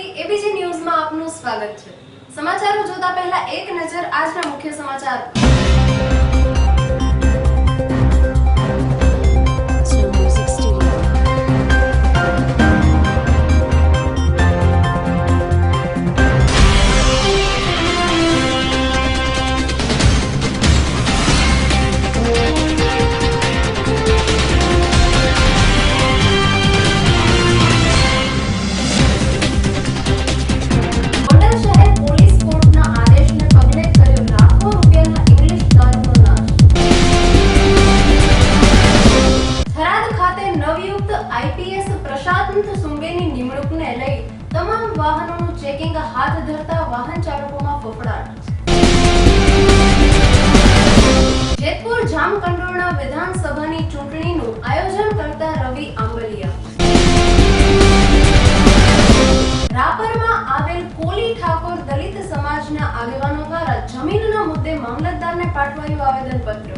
તરફથી એબીજી ન્યૂઝમાં આપનું સ્વાગત છે। સમાચારો જોતા પહેલા એક નજર આજના મુખ્ય સમાચાર પર। आईपीएस प्रशांत सुंबेनी निमणूकने लई तमाम वाहनोનું ચેકિંગ હાથ ધરતા વાહન ચાલકોમાં ફફડાટ। જેતપુર જામકંડોરણા વિધાનસભાની ચૂંટણીનું આયોજન કરતા રવિ આંબલિયા। રાપરમાં આવેલ કોલી ઠાકોર દલિત સમાજના આગેવાનો દ્વારા જમીનના મુદ્દે મામલતદારને પાઠવાયું આવેદનપત્ર।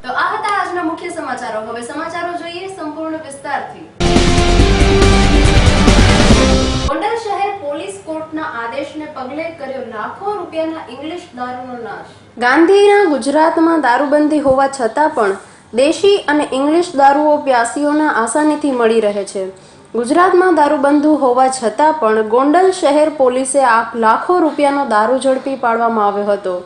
તો આ હતા આજના મુખ્ય સમાચારો। હવે સમાચારો જોઈએ સંપૂર્ણ વિસ્તારથી। ગોંડલ શહેર પોલીસ કોર્ટના આદેશને પગલે કર્યો લાખો રૂપિયાના ઇંગ્લિશ દારૂનો નાશ। ગાંધીના ગુજરાતમાં દારૂબંધી હોવા છતાં પણ દેશી અને ઇંગ્લિશ દારૂઓ પ્યાસીઓના આસાનીથી મળી રહે છે। ગુજરાતમાં દારૂબંધી હોવા છતાં પણ ગોંડલ શહેર પોલીસે લાખો રૂપિયાનો દારૂ ઝડપી પાડવામાં આવ્યો હતો।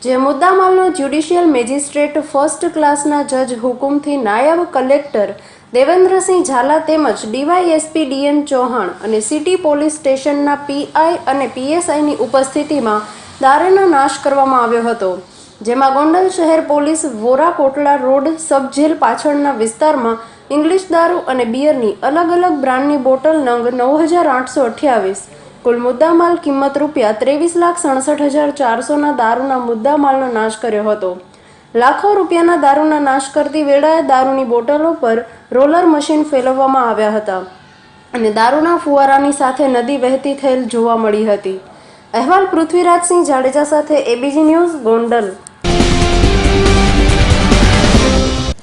જે મુદ્દામાલનો જ્યુડિશિયલ મેજિસ્ટ્રેટ ફર્સ્ટ ક્લાસના જજ હુકુમથી નાયબ કલેક્ટર દેવેન્દ્રસિંહ ઝાલા તેમજ ડીવાયએસપી ડીએન ચૌહાણ અને સિટી પોલીસ સ્ટેશનના પીઆઈ અને પીએસઆઈની ઉપસ્થિતિમાં દારૂનો નાશ કરવામાં આવ્યો હતો। જેમાં ગોંડલ શહેર police Vora Kotda road sub jail પાછળના વિસ્તારમાં ઇંગ્લિશ દારૂ અને બિયરની અલગ અલગ બ્રાન્ડની બોટલ નંગ 9828 કુલ મુદ્દામાલ કિંમત રૂપિયા 23,67,400 દારૂના મુદ્દામાલનો નાશ કર્યો હતો। લાખો રૂપિયાના દારૂના નાશ કરતી વેળાએ દારૂની બોટલો પર રોલર મશીન ફેરવવામાં આવ્યા હતા અને દારૂના ફુવારાની સાથે નદી વહેતી થયેલ જોવા મળી હતી। અહેવાલ પૃથ્વીરાજસિંહ જાડેજા સાથે એબીજી ન્યૂઝ ગોંડલ।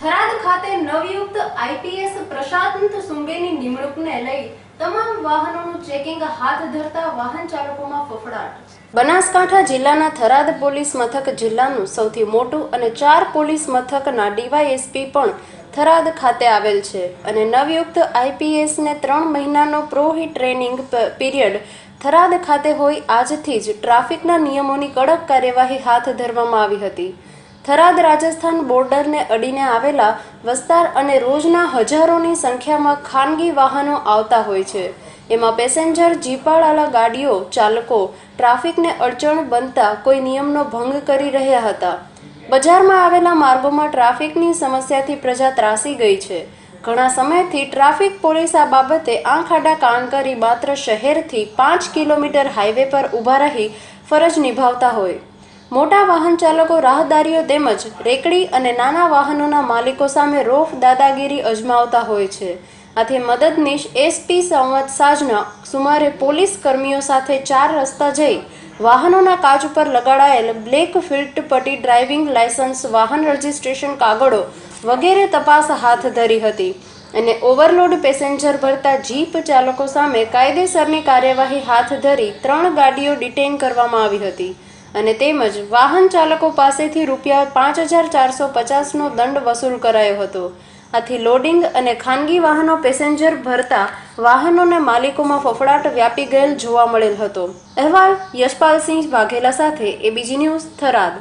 થરાદ ખાતે નવયુક્ત આઈપીએસ પ્રશાંત સુંબેની નિમણૂકને લઈ તમામ વાહનોનું ચેકિંગ હાથ ધરતા વાહન ચાલકોમાં ફફડાટ। બનાસકાંઠા જિલ્લાના થરાદ પોલીસ મથક જિલ્લાનું સૌથી મોટું અને 4 પોલીસ મથકના ડીવાયએસપી પણ થરાદ ખાતે આવેલ છે અને નવયુક્ત આઈપીએસને 3 મહિનાનો પ્રોહી ટ્રેનિંગ પીરિયડ થરાદ ખાતે હોય આજથી જ ટ્રાફિકના નિયમોની કડક કાર્યવાહી હાથ ધરવામાં આવી હતી। થરાદ રાજસ્થાન બોર્ડરને અડીને આવેલા વિસ્તાર અને રોજના હજારોની સંખ્યામાં ખાનગી વાહનો આવતા હોય છે। એમાં પેસેન્જર જીપાળાલા ગાડીઓ ચાલકો ટ્રાફિકને અડચણ બનતા કોઈ નિયમનો ભંગ કરી રહ્યા હતા। બજારમાં આવેલા માર્ગોમાં ટ્રાફિકની સમસ્યાથી પ્રજા ત્રાસી ગઈ છે। ઘણા સમયથી ટ્રાફિક પોલીસ આ બાબતે આંખ આડા કાન કરી માત્ર શહેરથી 5 કિલોમીટર હાઈવે પર ઊભા રહી ફરજ નિભાવતા હોય। મોટા વાહન ચાલકો રાહદારીઓ તેમજ રેકડી અને નાના વાહનોના માલિકો સામે રોફ દાદાગીરી અજમાવતા હોય છે। આથી મદદનીશ એસપી સંવત સાંજના સુમારે પોલીસ કર્મીઓ સાથે 4 રસ્તા જઈ વાહનોના કાચ ઉપર લગાડાયેલ બ્લેક ફિલ્ટ પટ્ટી ડ્રાઇવિંગ લાયસન્સ વાહન રજિસ્ટ્રેશન કાગળો વગેરે તપાસ હાથ ધરી હતી અને ઓવરલોડ પેસેન્જર ભરતા જીપ ચાલકો સામે કાયદેસરની કાર્યવાહી હાથ ધરી 3 ગાડીઓ ડિટેઇન કરવામાં આવી હતી અને તેમજ વાહન ચાલકો પાસેથી રૂપિયા 5,450નો દંડ વસૂલ કરાયો હતો। આથી લોડિંગ અને ખાનગી વાહનો પેસેન્જર ભરતા વાહનોને માલિકોમાં ફફડાટ વ્યાપી ગયેલ જોવા મળેલ હતો। અહેવાલ યશપાલસિંહ વાઘેલા સાથે એબીજી ન્યૂઝ થરાદ।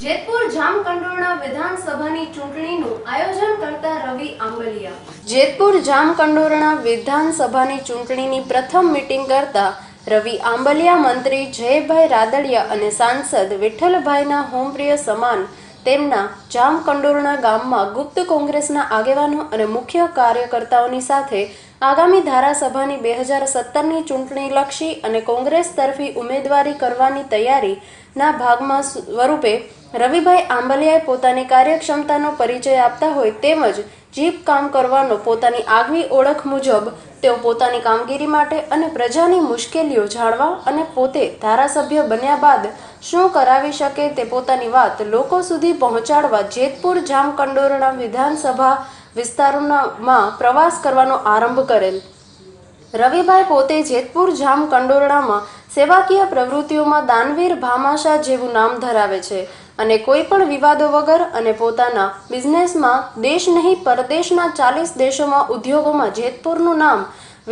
જેતપુર જામકંડોરણા વિધાનસભાની ચૂંટણીનું આયોજન કરતા રવિ આંબલિયા। જેતપુર જામકંડોરણા વિધાનસભાની ચૂંટણીની પ્રથમ મીટિંગ કરતા રવિ આંબલિયા મંત્રી જયભાઈ રાદડિયા અને સાંસદ વિઠ્ઠલભાઈના હોમપ્રિય સમાન તેમના જામકંડોરણા ગામમાં ગુપ્ત કોંગ્રેસના આગેવાનો અને મુખ્ય કાર્યકર્તાઓની સાથે આગામી ધારાસભાની 2017ની ચૂંટણી લક્ષી અને કોંગ્રેસ તરફી ઉમેદવારી કરવાની તૈયારીના ભાગમાં સ્વરૂપે રવિભાઈ આંબલિયાએ પોતાની કાર્યક્ષમતાનો પરિચય આપતા હોય તેમજ જીપ કામ કરવાનો પોતાની આગવી ઓળખ મુજબ તેઓ પોતાની કામગીરી માટે અને પ્રજાની મુશ્કેલીઓ જાણવા અને પોતે ધારાસભ્ય બન્યા બાદ શું કરાવી શકે તે પોતાની વાત લોકો સુધી પહોંચાડવા જેતપુર જામકંડોરણા વિધાનસભા વિસ્તારોમાં પ્રવાસ કરવાનો આરંભ કરેલ. રવિભાઈ પોતે જેતપુર જામ કંડોરણામાં સેવાકીય પ્રવૃત્તિઓમાં દાનવીર ભામાશા જેવું નામ ધરાવે છે અને કોઈ પણ વિવાદો વગર અને પોતાના બિઝનેસમાં દેશ નહીં પરદેશના 40 દેશોમાં ઉદ્યોગોમાં જેતપુરનું નામ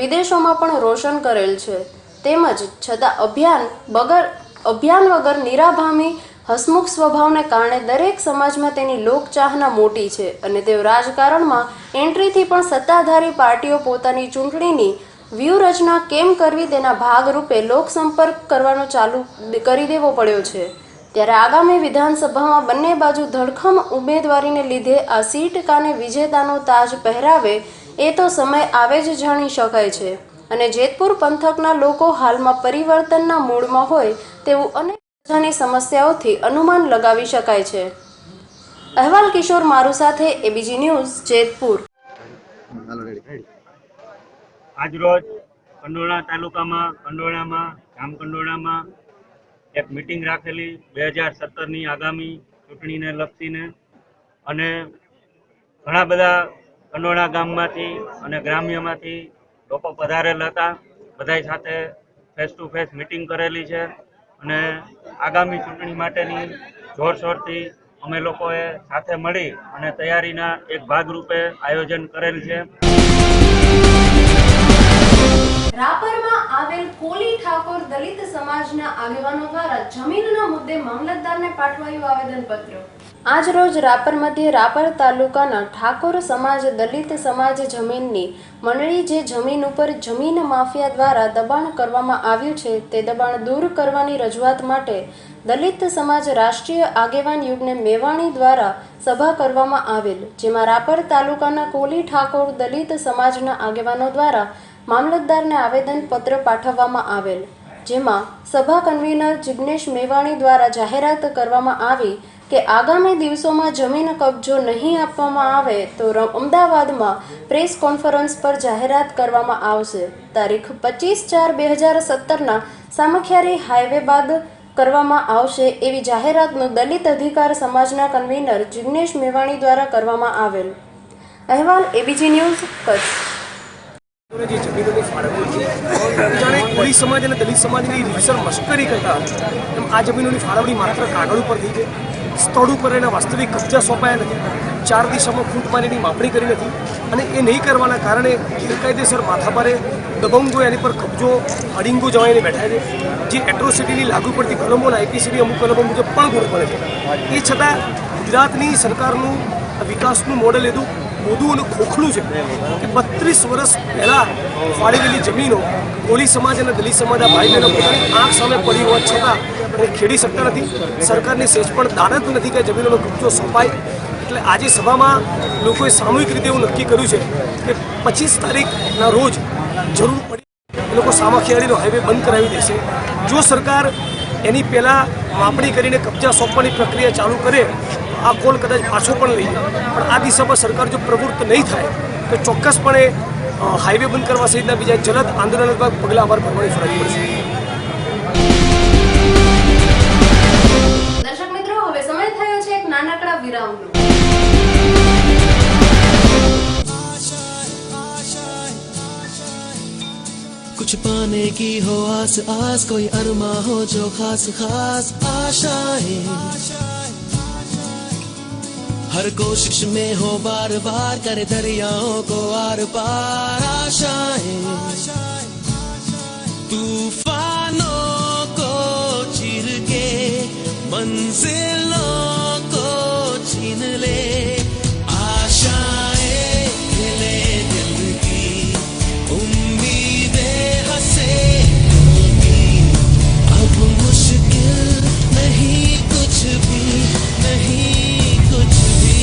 વિદેશોમાં પણ રોશન કરેલ છે. તેમજ છતાં અભિયાન વગર નિરાભામી હસમુખ સ્વભાવને કારણે દરેક સમાજમાં તેની લોકચાહના મોટી છે અને તેઓ રાજકારણમાં એન્ટ્રીથી પણ સત્તાધારી પાર્ટીઓ પોતાની ચૂંટણીની વ્યૂહરચના કેમ કરવી તેના ભાગરૂપે લોકસંપર્ક કરવાનો ચાલુ કરી દેવો પડ્યો છે. ત્યારે આગામી વિધાનસભામાં બંને બાજુ ધડખમ ઉમેદવારીને લીધે આ સીટ કાને વિજેતાનો તાજ પહેરાવે એ તો સમય આવે જ જાણી શકાય છે અને જેતપુર પંથકના લોકો હાલમાં પરિવર્તનના મૂડમાં હોય તેવું અનેક પ્રજાની સમસ્યાઓથી અનુમાન લગાવી શકાય છે. અહેવાલ કિશોર મારુ સાથે એબીજી ન્યૂઝ જેતપુર. આજરોજ કંડોરણા તાલુકામાં જામકંડોરણામાં એક મિટિંગ રાખેલી 2017ની આગામી ચૂંટણીને લક્ષીને અને ઘણા બધા કંડોરણા ગામમાંથી અને ગ્રામ્યમાંથી લોકો પધારેલ હતા. બધાય સાથે ફેસ ટુ ફેસ મિટિંગ કરેલી છે અને આગામી ચૂંટણી માટેની જોરશોરથી અમે લોકોએ સાથે મળી અને તૈયારીના એક ભાગરૂપે આયોજન કરેલ છે. રાપરમાં આવેલ કોલી ઠાકોર દલિત સમાજના આગેવાનો દ્વારા જમીનના મુદ્દે મામલતદારને પાઠવાયું આવેદનપત્ર. આજ રોજ રાપર મધ્યે રાપર તાલુકાના ઠાકોર સમાજ દલિત સમાજ જમીનની મંડળી જે જમીન ઉપર જમીન માફિયા દ્વારા દબાણ કરવામાં આવ્યું છે તે દબાણ દૂર કરવાની રજૂઆત માટે દલિત સમાજ રાષ્ટ્રીય આગેવાન યુગને મેવાણી દ્વારા સભા કરવામાં આવેલ, જેમાં રાપર તાલુકાના કોલી ઠાકોર દલિત સમાજના આગેવાનો દ્વારા મામલતદારને આવેદનપત્ર પાઠવવામાં આવેલ, જેમાં સભા કન્વીનર જિગ્નેશ મેવાણી દ્વારા જાહેરાત કરવામાં આવી કે આગામી દિવસોમાં જમીન કબજો નહીં આપવામાં આવે તો અમદાવાદમાં પ્રેસ કોન્ફરન્સ પર જાહેરાત કરવામાં આવશે. તારીખ 25/4/2017ના સામખિયારી હાઈવે બાદ કરવામાં આવશે એવી જાહેરાતનું દલિત અધિકાર સમાજના કન્વીનર જિગ્નેશ મેવાણી દ્વારા કરવામાં આવેલ. અહેવાલ એબીજી ન્યૂઝ કચ્છ. જે જમીનોની ફાળવણી જાણે કોળી સમાજ અને દલિત સમાજની રીતસર મશ્કરી કરતા એમ આ જમીનોની ફાળવણી માત્ર કાગળ ઉપર થઈ છે. સ્થળ ઉપર એના વાસ્તવિક કબજા સોંપાયા નથી. 4 દિશામાં ફૂટ મારીની માપણી કરી નથી અને એ નહીં કરવાના કારણે ગેરકાયદેસર માથાભારે દબંગો એની પર કબજો અડિંગો જવાઈને બેઠા છે. જે એટ્રોસિટીની લાગુ પડતી કલમો અને આઈપીસીની અમુક કલમો મુજબ પણ ગુણ પડે છે. એ છતાં ગુજરાતની સરકારનું વિકાસનું મોડેલ એટલું મોદું અને ખોખલું છે કે 32 વર્ષ પહેલાં ફાળવેલી જમીનો કોળી સમાજ અને દલિત સમાજ આ ભાઈ બહેનો પોતાની આંખ સામે પડી હોવા છતાં એને ખેડી શકતા નથી. સરકારની સેજ પણ દાનત નથી કે જમીનોનો કબજો સોંપાય. એટલે આજે સભામાં લોકોએ સામૂહિક રીતે એવું નક્કી કર્યું છે કે 25 તારીખના રોજ જરૂર પડી એ લોકો સામખિયાળીનો હાઈવે બંધ કરાવી દેશે. જો સરકાર એની પહેલાં માપણી કરીને કબજા સોંપવાની પ્રક્રિયા ચાલુ કરે આ કોલ કદાચ પાછો પણ લઈએ, પણ આ દિશામાં સરકાર જો પ્રવૃત્ત નહીં થાય તો ચોક્કસપણે હાઈવે બંધ કરવા સહિતના બીજા જલદ આંદોલનાત્મક પગલાં અમારે ભરવાની ફરજ પડશે. દર્શક મિત્રો, હવે સમય થયો છે એક નાનકડા વિરામનો. कुछ पाने की हो आस आस, कोई अरमा हो जो खास खास आशाएं, हर कोशिश में हो बार बार करे दरियाओं को आर पार आशाएं, तूफानों को चीर के मंजिलों को छीन ले, आशाएं हिले दिल की, उम्मीदें हंसे दिल की, अब मुश्किल नहीं कुछ भी, नहीं कुछ भी.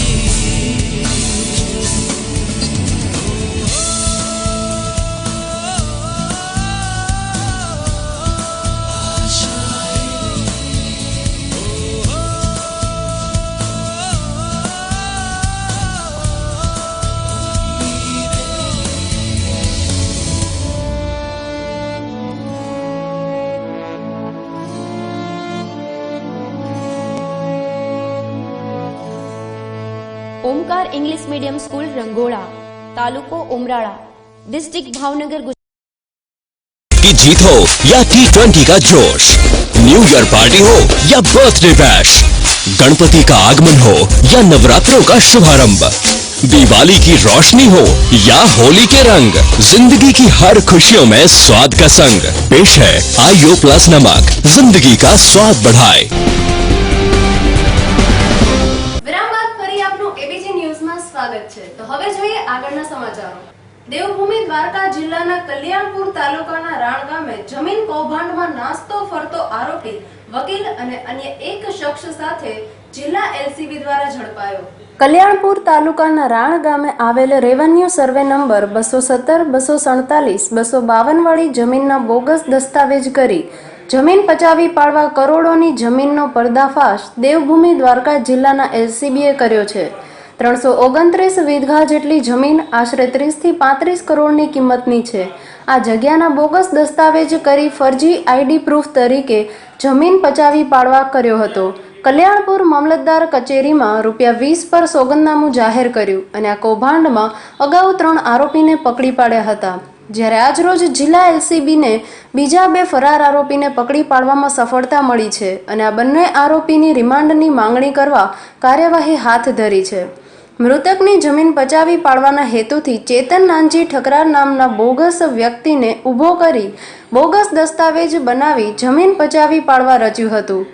ओमकार इंग्लिश मीडियम स्कूल रंगोड़ा, तालुको उमराड़ा, डिस्ट्रिक्ट भावनगर, की जीत हो या T20 का जोश, न्यू ईयर पार्टी हो या बर्थडे बैश, गणपति का आगमन हो या नवरात्रों का शुभारंभ, दिवाली की रोशनी हो या होली के रंग, जिंदगी की हर खुशियों में स्वाद का संग पेश है आईओ प्लस नमक, जिंदगी का स्वाद बढ़ाए। વિરામ બાદ ફરી આપનું એબીજી ન્યૂઝમાં સ્વાગત છે। તો હવે જોઈએ આગળના સમાચારો। દેવભૂમિ દ્વારકા જિલ્લાના કલ્યાણપુર તાલુકાના રાણ ગામે જમીન કૌભાંડમાં નાસ્તો ફરતો આરોપી વકીલ અને અન્ય એક શખ્સ સાથે જિલ્લા એલસીબી દ્વારા ઝડપાયો। કલ્યાણપુર તાલુકાના રાણ ગામે આવેલ રેવન્યુ સર્વે નંબર 217, 247, 252 વાળી જમીનના બોગસ દસ્તાવેજ કરી જમીન પચાવી પાડવા કરોડોની જમીનનો પર્દાફાશ દેવભૂમિ દ્વારકા જિલ્લાના એલસીબીએ કર્યો છે। 329 વીઘા જેટલી જમીન આશરે 30 થી 35 કરોડની કિંમતની છે। આ જગ્યાના બોગસ દસ્તાવેજ કરી ફરજી આઈડી પ્રૂફ તરીકે જમીન પચાવી પાડવા કર્યો હતો। કલ્યાણપુર મામલતદાર કચેરીમાં ₹20 પર સોગંદનામું જાહેર કર્યું અને આ કૌભાંડમાં અગાઉ 3 આરોપીને પકડી પાડ્યા હતા। જ્યારે આજરોજ જિલ્લા એલસીબીને બીજા 2 ફરાર આરોપીને પકડી પાડવામાં સફળતા મળી છે અને આ બંને આરોપીની રિમાન્ડની માંગણી કરવા કાર્યવાહી હાથ ધરી છે। મૃતકની જમીન પચાવી પાડવાના હેતુથી ચેતન નાનજી ઠકરાર નામના બોગસ વ્યક્તિને ઊભો કરી બોગસ દસ્તાવેજ બનાવી જમીન પચાવી પાડવા રચ્યું હતું।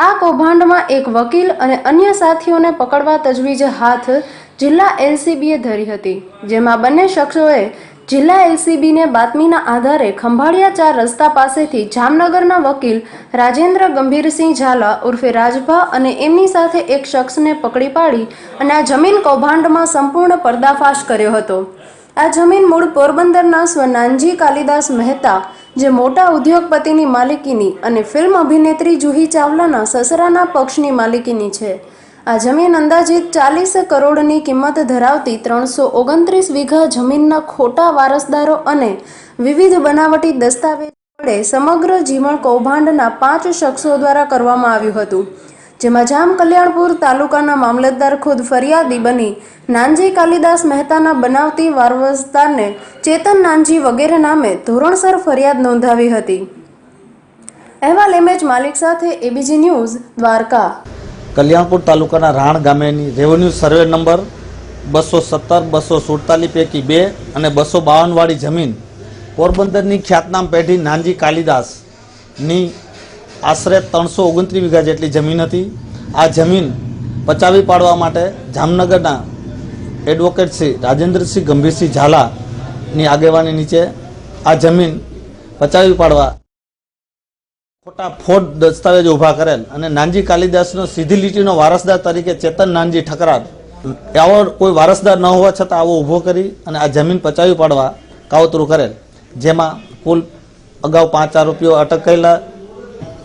આ કૌભાંડમાં એક વકીલ અને અન્ય સાથીઓને પકડવા તજવીજ હાથ જિલ્લા એલસીબીએ ધરી હતી, જેમાં બંને શખ્સોએ જિલ્લા એલસીબીને બાતમીના આધારે ખંભાળિયા 4 રસ્તા પાસેથી જામનગરના વકીલ રાજેન્દ્ર ગંભીરસિંહ ઝાલા ઉર્ફે રાજભા અને એમની સાથે એક શખ્સને પકડી પાડી અને આ જમીન કૌભાંડમાં સંપૂર્ણ પર્દાફાશ કર્યો હતો। આ જમીન મૂળ પોરબંદરના સ્વ નાનજી કાલિદાસ મહેતા, જે મોટા ઉદ્યોગપતિની માલિકીની અને ફિલ્મ અભિનેત્રી જુહી ચાવલાના સસરાના પક્ષની માલિકીની છે। આ જમીન અંદાજિત 40 કરોડની કિંમત ધરાવતી 329 વીઘા જમીનના ખોટા વારસદારો અને વિવિધ બનાવટી દસ્તાવેજ વડે સમગ્ર જીવન કૌભાંડના 5 શખ્સો દ્વારા કરવામાં આવ્યું હતું, જેમાં જામ કલ્યાણપુર તાલુકાના મામલતદાર ખુદ ફરિયાદી બની નાનજી કાલિદાસ મહેતાના બનાવટી વારસદારને ચેતન નાનજી વગેરે નામે ધોરણસર ફરિયાદ નોંધાવી હતી। અહેવાલ એમએચ માલિક સાથે એબીજી ન્યૂઝ દ્વારકા। કલ્યાણપુર તાલુકાના રાણ ગામેની રેવન્યુ સર્વે નંબર 217, 247 પૈકી 2 અને 252 વાળી જમીન પોરબંદરની ખ્યાતનામ પેઢી નાનજી કાલિદાસની આશરે 329 વીઘા જેટલી જમીન હતી। આ જમીન પચાવી પાડવા માટે જામનગરના એડવોકેટ શ્રી રાજેન્દ્રસિંહ ગંભીરસિંહ ઝાલાની આગેવાની નીચે આ જમીન પચાવી પાડવા ખોટા ફોડ દસ્તાવેજ ઊભા કરેલ અને નાનજી કાલિદાસનો સીધી લીટીનો વારસદાર તરીકે ચેતન નાનજી ઠકરાર આવો કોઈ વારસદાર ન હોવા છતાં આવો ઊભો કરી અને આ જમીન પચાવી પાડવા કાવતરું કરેલ, જેમાં કુલ અગાઉ 5 આરોપીઓ અટક કરેલા।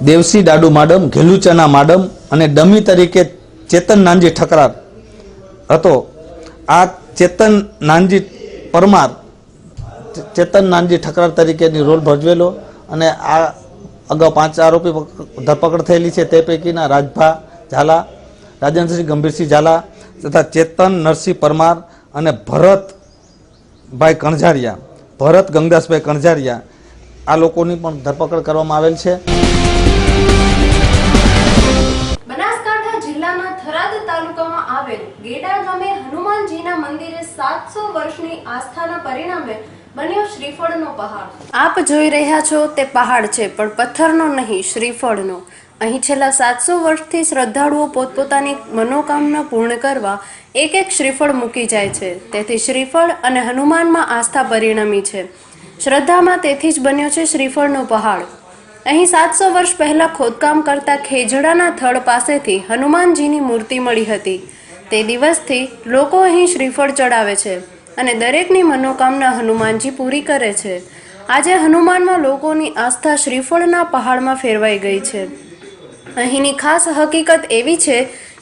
દેવસી ડાડુ માડમ, ઘેલુચના માડમ અને ડમી તરીકે ચેતન નાનજી ઠકરાર હતો। આ ચેતન નાનજી પરમાર ચેતન નાનજી ઠકરાર તરીકેની રોલ ભજવેલો અને આ અગાઉ 5 આરોપી ધરપકડ થયેલી છે। તે પૈકીના રાજભા ઝાલા, રાજેન્દ્રસિંહ ગંભીરસિંહ ઝાલા તથા ચેતન નરસિંહ પરમાર અને ભરત ગંગદાસભાઈ કણઝારિયા આ લોકોની પણ ધરપકડ કરવામાં આવેલ છે। બનાસકાંઠા જિલ્લાના થરાદ તાલુકામાં આવેલ ગેડા ગામે હનુમાનજીના મંદિરે 700 વર્ષની આસ્થાના પરિણામે બન્યો શ્રીફળનો પહાડ। આપ જોઈ રહ્યા છો તે પહાડ છે, પણ પથ્થરનો નહીં, શ્રીફળનો। અહીં છેલ્લા 700 વર્ષથી શ્રદ્ધાળુઓ પોતપોતાની મનોકામના પૂર્ણ કરવા એક શ્રીફળ મૂકી જાય છે। તેથી શ્રીફળ અને હનુમાનમાં આસ્થા પરિણમી છે। શ્રદ્ધામાં તેથી જ બન્યો છે શ્રીફળનો પહાડ। અહીં 700 વર્ષ પહેલા ખોદકામ કરતા ખેજડાના થડ પાસેથી હનુમાનજીની મૂર્તિ મળી હતી। તે દિવસથી લોકો અહીં શ્રીફળ ચડાવે છે અને દરેકની મનોકામના હનુમાનજી પૂરી કરે છે। આજે હનુમાનમાં લોકોની આસ્થા શ્રીફળના પહાડમાં ફેરવાઈ ગઈ છે। અહીંની ખાસ હકીકત એવી છે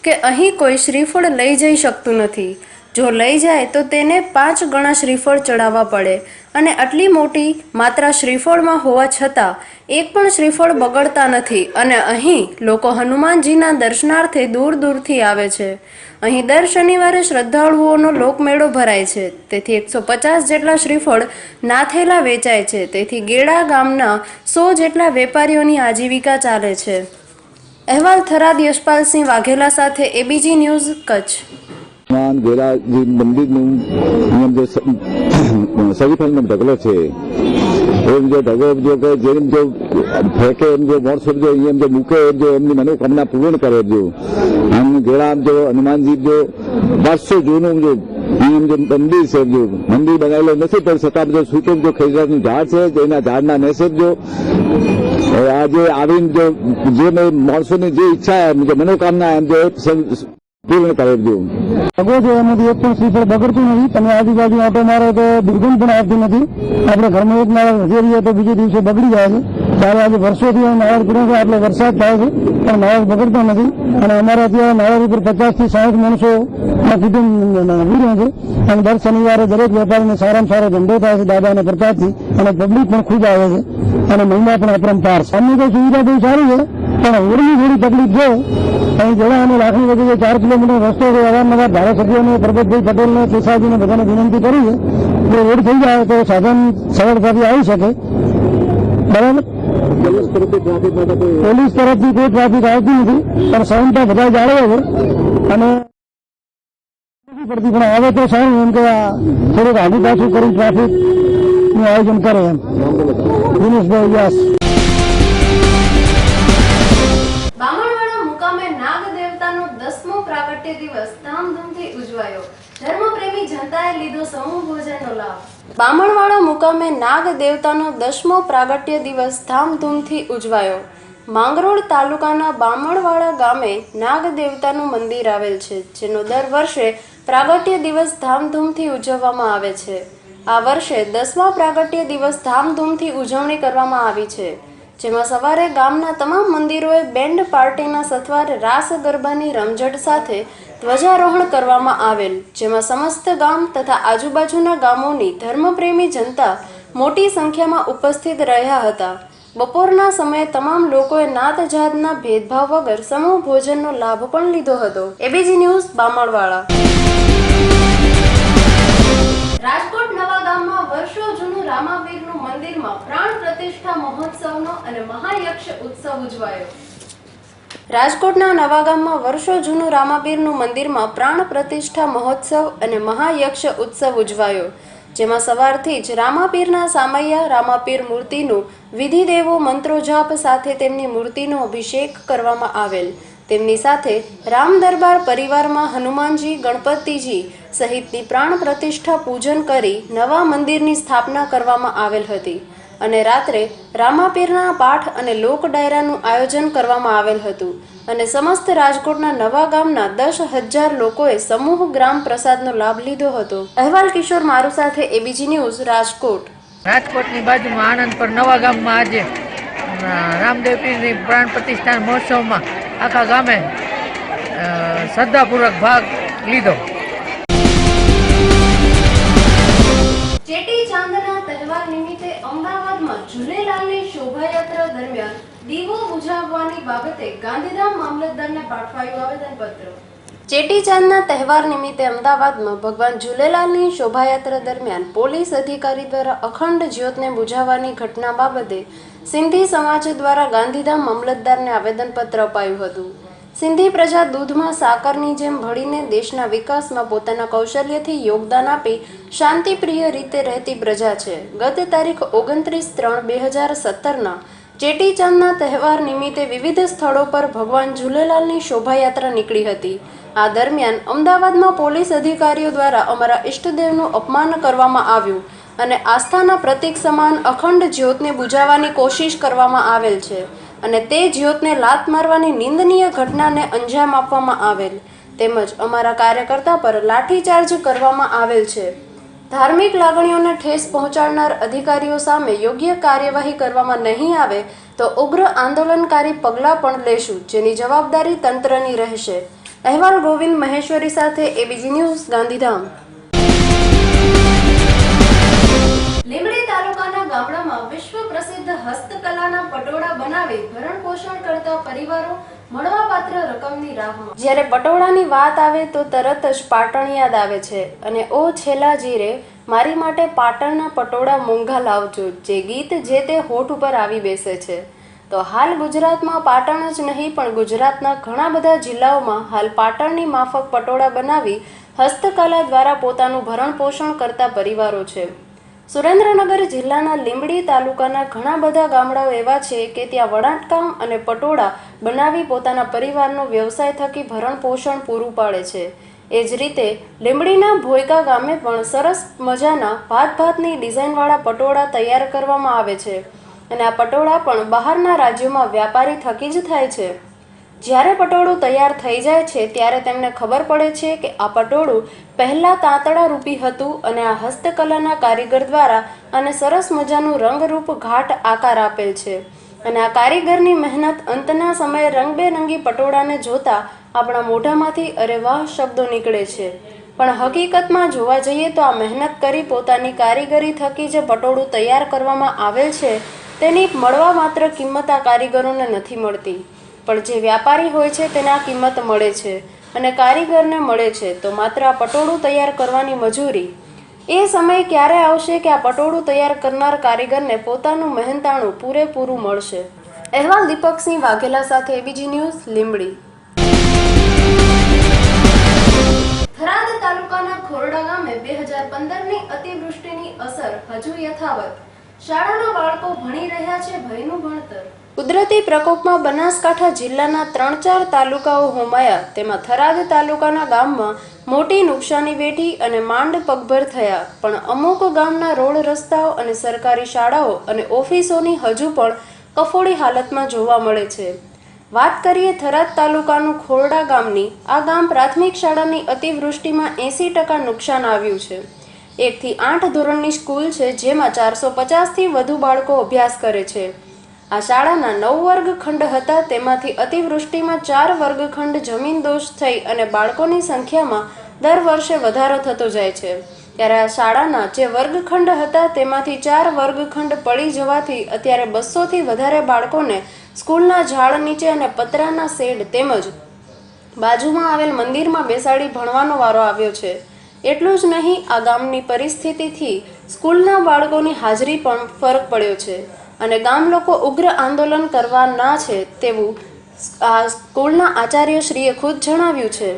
કે અહીં કોઈ શ્રીફળ લઈ જઈ શકતું નથી। જો લઈ જાય તો તેને 5 ગણા શ્રીફળ ચડાવવા પડે અને આટલી મોટી માત્રા શ્રીફળમાં હોવા છતાં એક પણ શ્રીફળ બગડતા નથી અને અહીં લોકો હનુમાનજીના દર્શનાર્થે દૂર દૂરથી આવે છે. અહીં દર શનિવારે શ્રદ્ધાળુઓનો લોકમેળો ભરાય છે. તેથી 150 જેટલા શ્રીફળ નાથેલા વેચાય છે. તેથી ગેડા ગામના 100 જેટલા વેપારીઓની આજીવિકા ચાલે છે. અહેવાલ થરાદ યશપાલસિંહ વાઘેલા સાથે એબીજી ન્યૂઝ કચ્છ. ભગવાન ગેરાજી મંદિરનું નિયમ જે શરીફળનો ઢગલો છે એમ જો ઢગલો જો કે જેમ જો ફેંકે એમ જો મોણસો જો એમ જો મૂકે એમ જો એમની મનોકામના પૂર્ણ કરે જો આમ ગેળા જો હનુમાનજી જો 500 જૂનું જો એમ જો મંદિર છે જો મંદિર બનાવેલો નથી પણ છતાં જો સૂટું જો ખેજરાનું ઝાડ છે જેના ઝાડના નેસે જો આજે આવીને જો જે માણસોની જે ઈચ્છા એમ જો મનોકામના એમ જો પૂર્ણ કરે જો ભગવો છે એમાંથી એક પણ શ્રીફળ બગડતું નથી. તમે આજુબાજુ આટો મારો તો દુર્ગંધ પણ આવતી નથી. આપણે ઘરમાં એક નાળા વધેરીએ તો બીજે દિવસે બગડી જાય છે. ત્યારે આજે વર્ષોથી નાળા પૂરો છે, આટલો વરસાદ થાય છે પણ નાળા બગડતો નથી. અને અમારા ત્યાં નાળા ઉપર 50 થી 60 માણસો કુટુંબ ઉભી રહે છે. અને દર શનિવારે દરેક વેપારીને સારામાં સારો ધંધો થાય છે દાદાના પ્રતાપથી અને પબ્લિક પણ ખૂબ આવે છે અને મહિના પણ અપરંપાર. સામે તો સુવિધા બહુ સારી છે પણ ઓળની થોડી તકલીફ છે. અહીં ગેડા અને લાખણી વચ્ચે 4 કિલોમીટર રસ્તો છે. અવારનવાર ધારાસભ્યોને પરબતભાઈ પટેલને કેસાજીને બધાને વિનંતી કરી છે જો રોડ થઈ જાય તો સાધન સરળતાથી આવી શકે. બરાબર, પોલીસ તરફથી કોઈ ટ્રાફિક આવતી નથી પણ સહનતા બધા જાળવે છે અને પડતી પણ આવે તો સારું એમ કે થોડુંક આગુ પાછું કરી ટ્રાફિક નું આયોજન કરે એમ. દિનેશભાઈ વ્યાસ. બામણવાડા મુકામે નાગ દેવતાનો 10મો પ્રાગટ્ય દિવસ ધામધૂમથી ઉજવાયો. ધર્મપ્રેમી જનતાએ લીધો સમૂહ ભોજનનો લાભ. બામણવાડા મુકામે નાગ દેવતાનો 10મો પ્રાગટ્ય દિવસ ધામધૂમથી ઉજવાયો. માંગરોળ તાલુકાના બામણવાડા ગામે નાગ દેવતાનું મંદિર આવેલ છે, જેનો દર વર્ષે પ્રાગટ્ય દિવસ ધામધૂમથી ઉજવવામાં આવે છે. આ વર્ષે 10મા પ્રાગટ્ય દિવસ ધામધૂમથી ઉજવણી કરવામાં આવી છે, જેમાં સવારે ગામના તમામ મંદિરોએ બેન્ડ પાર્ટીના સથવારે રાસ ગરબાની રમઝટ સાથે ધ્વજારોહણ કરવામાં આવેલ, જેમાં સમસ્ત ગામ તથા આજુબાજુના ગામોની ધર્મપ્રેમી જનતા મોટી સંખ્યામાં ઉપસ્થિત રહ્યા હતા. બપોરના સમયે તમામ લોકોએ નાત જાતના ભેદભાવ વગર સમૂહ ભોજનનો લાભ પણ લીધો હતો. ABG news બામણવાડા. રાજકોટ નવા ગામમાં વર્ષો જૂનું રામાપીરનું મંદિરમાં પ્રાણ પ્રતિષ્ઠા મહોત્સવનો અને મહાયક્ષ ઉત્સવ ઉજવાયો. રાજકોટના નવા ગામમાં વર્ષો જૂનું રામાપીરનું મંદિરમાં પ્રાણ પ્રતિષ્ઠા મહોત્સવ અને મહાયક્ષ ઉત્સવ ઉજવાયો, જેમાં સવારથી જ રામાપીરના સામૈયા રામાપીર મૂર્તિનું વિધિદેવો મંત્રોજાપ સાથે તેમની મૂર્તિનો અભિષેક કરવામાં આવેલ. તેમની સાથે રામ દરબાર પરિવારમાં હનુમાનજી, ગણપતિજી સહિતની પ્રાણ પ્રતિષ્ઠા પૂજન કરી નવા મંદિરની સ્થાપના કરવામાં આવેલ હતી અને રાત્રે રામાપીરના પાઠ અને લોક ડાયરાનું આયોજન કરવામાં આવેલ હતું અને સમસ્ત રાજકોટના નવા ગામના 10,000 લોકોએ સમૂહ ગ્રામ પ્રસાદનો લાભ લીધો હતો. અહેવાલ કિશોર મારુ સાથે એબીજી ન્યૂઝ રાજકોટ. રાજકોટની બાજુમાં આનંદપર નવા ગામમાં આજે રામદેવ પીરની પ્રાણ પ્રતિષ્ઠા મહોત્સવમાં આખા ગામે શ્રદ્ધાપૂર્વક ભાગ લીધો. ચેટી ચાંદના તહેવાર નિમિત્તે અમદાવાદમાં ઝૂલેલાલની શોભાયાત્રા દરમિયાન દીવો બુઝાવવાની બાબતે ગાંધીધામ મામલતદારને પાઠવાયું આવેદનપત્ર. ચેટીચાંદના તહેવાર નિમિત્તે અમદાવાદમાં ભગવાન ઝૂલેલાલની શોભાયાત્રા દરમિયાન પોલીસ અધિકારી દ્વારા અખંડ જ્યોતને બુઝાવવાની ઘટના બાબતે સિંધી સમાજ દ્વારા ગાંધીધામ મામલતદારને આવેદનપત્ર અપાયું હતું. સિંધી પ્રજા દૂધમાં સાકરની જેમ ભળીને દેશના વિકાસમાં પોતાના કૌશલ્યથી યોગદાન આપી શાંતિપ્રિય રીતે રહેતી પ્રજા છે. ગત તારીખ 29/3/2017ના ચેટીચાંદના તહેવાર નિમિત્તે વિવિધ સ્થળો પર ભગવાન ઝૂલેલાલની શોભાયાત્રા નીકળી હતી. આ દરમિયાન અમદાવાદમાં પોલીસ અધિકારીઓ દ્વારા અમારા ઈષ્ટદેવનું અપમાન કરવામાં આવ્યું અને આસ્થાના પ્રતીક સમાન અખંડ જ્યોતને બુઝાવવાની કોશિશ કરવામાં આવેલ છે અને તે જ્યોતને લાત મારવાની નિંદનીય ઘટનાને અંજામ આપવામાં આવેલ તેમજ અમારા કાર્યકર્તા પર લાઠીચાર્જ કરવામાં આવેલ છે. ધાર્મિક લાગણીઓને ઠેસ પહોંચાડનાર અધિકારીઓ સામે યોગ્ય કાર્યવાહી કરવામાં નહીં આવે તો ઉગ્ર આંદોલનકારી પગલાં પણ લેશું, જેની જવાબદારી તંત્રની રહેશે. અહેવાલ ગોવિંદ મહેશ્વરી સાથે એબીજી ન્યૂઝ ગાંધીધામ. લીંબડી તાલુકાના ગામડામાં વિશ્વ પ્રસિદ્ધ હસ્તકલાના પટોળા બનાવી ભરણ પોષણ કરતા પરિવારો મળવાપાત્ર રકમની રાહમાં. જ્યારે પટોળાની વાત આવે તો તરત જ પાટણ યાદ આવે છે અને ઓ છેલ્લા જીરે મારી માટે પાટણના પટોળા મોંઘા લાવજો, જે ગીત જે તે હોઠ ઉપર આવી બેસે છે. તો હાલ ગુજરાતમાં પાટણ જ નહીં પણ ગુજરાતના ઘણા બધા જિલ્લાઓમાં હાલ પાટણની માફક પટોળા બનાવી હસ્તકલા દ્વારા પોતાનું ભરણ પોષણ કરતા પરિવારો છે. સુરેન્દ્રનગર જિલ્લાના લીંબડી તાલુકાના ઘણા બધા ગામડાઓ એવા છે કે ત્યાં વણાટકામ અને પટોળા બનાવી પોતાના પરિવારનો વ્યવસાય થકી ભરણ પોષણ પૂરું પાડે છે. એ જ રીતે લીંબડીના ભોયકા ગામે પણ સરસ મજાના ભાતની ડિઝાઇનવાળા પટોળા તૈયાર કરવામાં આવે છે અને આ પટોળા પણ બહારના રાજ્યોમાં વ્યાપારી થકી જ થાય છે. જ્યારે પટોળું તૈયાર થઈ જાય છે ત્યારે તેમને ખબર પડે છે કે આ પટોળું પહેલાં તાંતણા રૂપી હતું અને આ હસ્તકલાના કારીગર દ્વારા આને સરસ મજાનું રંગરૂપ ઘાટ આકાર આપેલ છે અને આ કારીગરની મહેનત અંતના સમયે રંગબેરંગી પટોળાને જોતા આપણા મોઢામાંથી અરે વાહ શબ્દો નીકળે છે. પણ હકીકતમાં જોવા જઈએ તો આ મહેનત કરી પોતાની કારીગરી થકી જે પટોળું તૈયાર કરવામાં આવેલ છે તેની મળવા માત્ર કિંમત આ કારીગરોને નથી મળતી, પણ જે વ્યાપારી હોય છે તેને આ કિંમત મળે છે અને કારીગરને મળે છે. તો માત્ર આ પટોળું તૈયાર કરવાની મજૂરી. એ સમય ક્યારે આવશે કે આ પટોળું તૈયાર કરનાર કારીગરને પોતાનું મહેનતાણું પૂરેપૂરું મળશે. અહેવાલ દીપકસિંહ વાઘેલા સાથે એબીજી ન્યૂઝ લીંબડી. થરાદ તાલુકાના ખોરડા ગામે 2015ની અતિવૃષ્ટિની અસર હજુ યથાવત. શાળાના બાળકો ભણી રહ્યા છે ભયનું ભણતર. કુદરતી પ્રકોપમાં બનાસકાંઠા જિલ્લાના 3-4 તાલુકાઓ હોમાયા. તેમાં થરાદ તાલુકાના ગામમાં મોટી નુકસાની વેઠી અને માંડ પગભર થયા. પણ અમુક ગામના રોડ રસ્તાઓ અને સરકારી શાળાઓ અને ઓફિસોની હજુ પણ કફોડી હાલતમાં જોવા મળે છે. વાત કરીએ થરાદ તાલુકાનું ખોરડા ગામની. આ ગામ પ્રાથમિક શાળાની અતિવૃષ્ટિમાં 80% નુકસાન આવ્યું છે. 1 થી 8 ધોરણની સ્કૂલ છે, જેમાં 450થી વધુ બાળકો અભ્યાસ કરે છે. આ શાળાના 9 વર્ગખંડ હતા, તેમાંથી અતિવૃષ્ટિમાં 4 વર્ગખંડ જમીનદોષ થઈ અને બાળકોની સંખ્યામાં દર વર્ષે વધારો થતો જાય છે. ત્યારે આ શાળાના જે વર્ગખંડ હતા તેમાંથી 4 વર્ગખંડ પડી જવાથી અત્યારે 200થી વધારે બાળકોને સ્કૂલના ઝાડ નીચે અને પતરાના શેડ તેમજ બાજુમાં આવેલ મંદિરમાં બેસાડી ભણવાનો વારો આવ્યો છે. એટલું જ નહીં, આ ગામની પરિસ્થિતિથી સ્કૂલના બાળકોની હાજરી પણ ફરક પડ્યો છે અને ગામ લોકો ઉગ્ર આંદોલન કરવાના છે તેવું આ સ્કૂલના આચાર્યશ્રીએ ખુદ જણાવ્યું છે.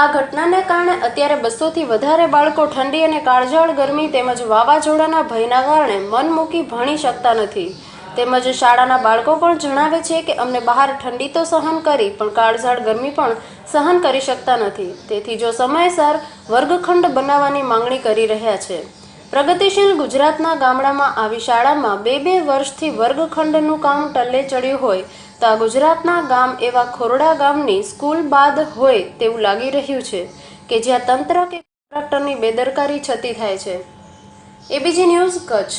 આ ઘટનાને કારણે અત્યારે 200થી વધારે બાળકો ઠંડી અને કાળઝાળ ગરમી તેમજ વાવાઝોડાના ભયના કારણે મન મૂકી ભણી શકતા નથી. તેમજ શાળાના બાળકો પણ જણાવે છે કે અમને બહાર ઠંડી તો સહન કરી પણ કાળઝાળ ગરમી પણ સહન કરી શકતા નથી. તેથી જો સમયસર વર્ગખંડ બનાવવાની માંગણી કરી રહ્યા છે. પ્રગતિશીલ ગુજરાતના ગામડામાં આવી શાળામાં 2-2 વર્ષથી વર્ગખંડનું કામ ટલ્લે ચડ્યું હોય તો આ ગુજરાતના ગામ એવા ખોરડા ગામની સ્કૂલ બાદ હોય તેવું લાગી રહ્યું છે કે જ્યાં તંત્ર કે કોન્ટ્રાક્ટરની બેદરકારી છતી થાય છે. ABG news Kutch.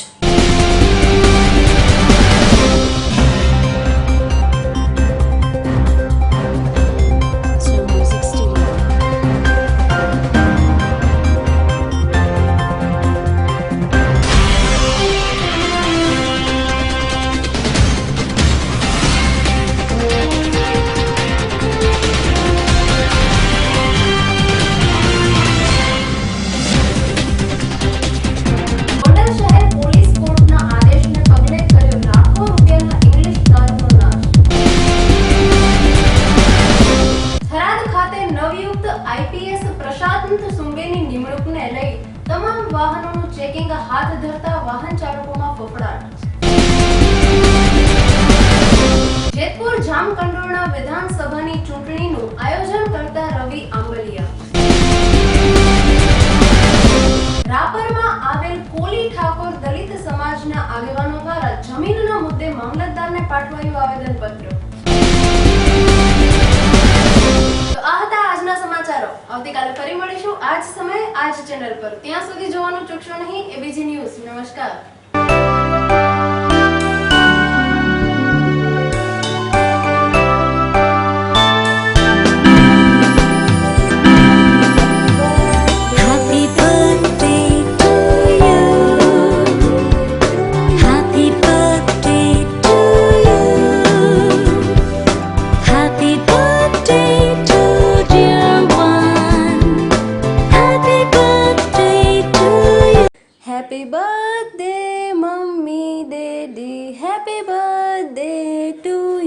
વાહનોનું ચેકિંગ હાથ ધરતા વાહન ચાલકોમાં ફફડાટ. જેતપુર જામકંડોરણા વિધાનસભાની ચૂંટણીનું આયોજન કરતા રવિ આંબલિયા. રાપરમાં આવેલ કોલી ઠાકોર દલિત સમાજના આગેવાનો દ્વારા જમીનના મુદ્દે મામલતદારને પાઠવાયું આવેદનપત્ર. તો આ હતા આજના સમાચારો. આવતીકાલે ફરી મળીશું આ જ સમયે આ જ ચેનલ પર. ત્યાં સુધી જોવાનું ચૂકશો નહીં. ABG news. નમસ્કાર. Happy birthday, Mummy Daddy. Happy birthday to